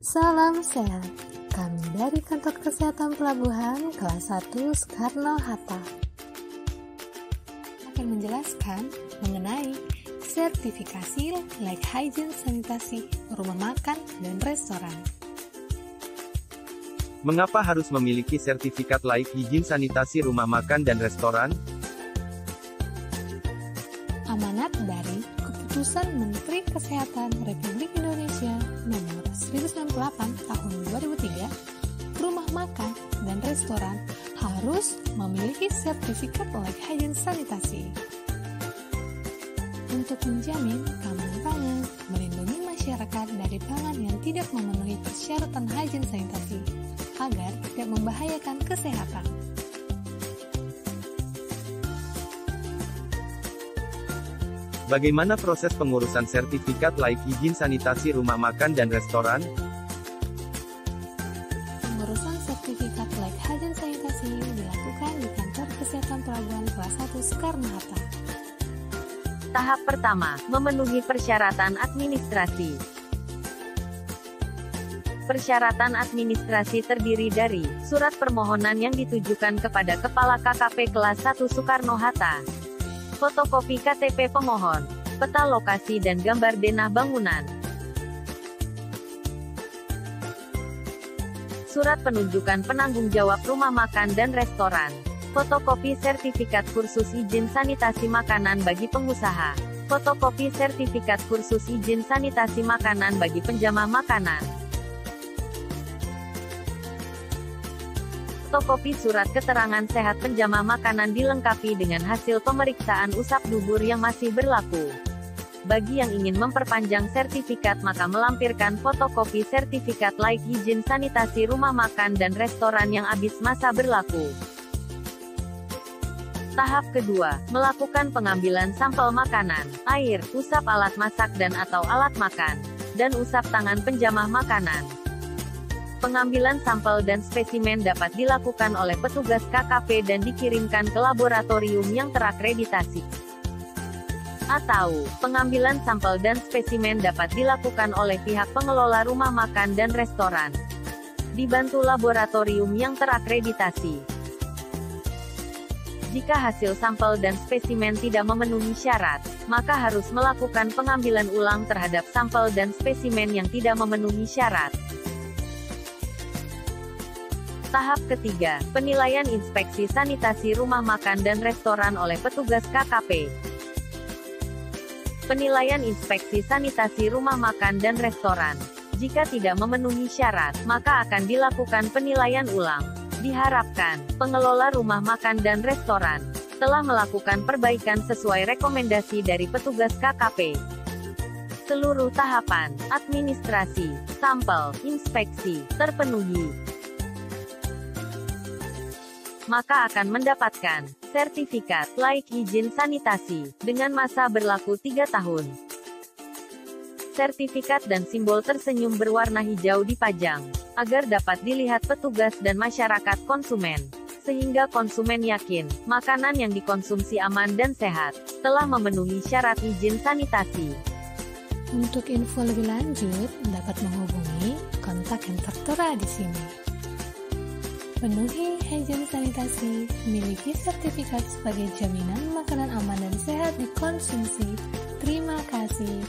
Salam sehat. Kami dari Kantor Kesehatan Pelabuhan kelas 1 Soekarno-Hatta akan menjelaskan mengenai sertifikasi layak hygiene sanitasi rumah makan dan restoran. Mengapa harus memiliki sertifikat layak higien sanitasi rumah makan dan restoran? Amanat dari Keputusan Menteri Kesehatan Republik Indonesia Nomor 1098 Tahun 2003, rumah makan dan restoran harus memiliki sertifikat layak hygiene sanitasi untuk menjamin keamanan pangan, melindungi masyarakat dari pangan yang tidak memenuhi persyaratan hygiene sanitasi agar tidak membahayakan kesehatan. Bagaimana proses pengurusan sertifikat layak higien sanitasi rumah makan dan restoran? Pengurusan sertifikat layak hygiene sanitasi dilakukan di Kantor Kesehatan Pelabuhan kelas 1 Soekarno-Hatta. Tahap pertama, memenuhi persyaratan administrasi. Persyaratan administrasi terdiri dari surat permohonan yang ditujukan kepada Kepala KKP kelas 1 Soekarno-Hatta, fotokopi KTP pemohon, peta lokasi dan gambar denah bangunan, surat penunjukan penanggung jawab rumah makan dan restoran, fotokopi sertifikat kursus izin sanitasi makanan bagi pengusaha, fotokopi sertifikat kursus izin sanitasi makanan bagi penjamah makanan, fotokopi surat keterangan sehat penjamah makanan dilengkapi dengan hasil pemeriksaan usap dubur yang masih berlaku. Bagi yang ingin memperpanjang sertifikat maka melampirkan fotokopi sertifikat layak higien sanitasi rumah makan dan restoran yang habis masa berlaku. Tahap kedua, melakukan pengambilan sampel makanan, air, usap alat masak dan atau alat makan, dan usap tangan penjamah makanan. Pengambilan sampel dan spesimen dapat dilakukan oleh petugas KKP dan dikirimkan ke laboratorium yang terakreditasi. Atau, pengambilan sampel dan spesimen dapat dilakukan oleh pihak pengelola rumah makan dan restoran, dibantu laboratorium yang terakreditasi. Jika hasil sampel dan spesimen tidak memenuhi syarat, maka harus melakukan pengambilan ulang terhadap sampel dan spesimen yang tidak memenuhi syarat. Tahap ketiga, penilaian inspeksi sanitasi rumah makan dan restoran oleh petugas KKP. Penilaian inspeksi sanitasi rumah makan dan restoran. Jika tidak memenuhi syarat, maka akan dilakukan penilaian ulang. Diharapkan, pengelola rumah makan dan restoran telah melakukan perbaikan sesuai rekomendasi dari petugas KKP. Seluruh tahapan, administrasi, sampel, inspeksi, terpenuhi, maka akan mendapatkan sertifikat layak higien sanitasi dengan masa berlaku 3 tahun. Sertifikat dan simbol tersenyum berwarna hijau dipajang agar dapat dilihat petugas dan masyarakat konsumen, sehingga konsumen yakin makanan yang dikonsumsi aman dan sehat, telah memenuhi syarat izin sanitasi. Untuk info lebih lanjut, dapat menghubungi kontak yang tertera di sini. Penuhi hygiene sanitasi, miliki sertifikat sebagai jaminan makanan aman dan sehat dikonsumsi. Terima kasih.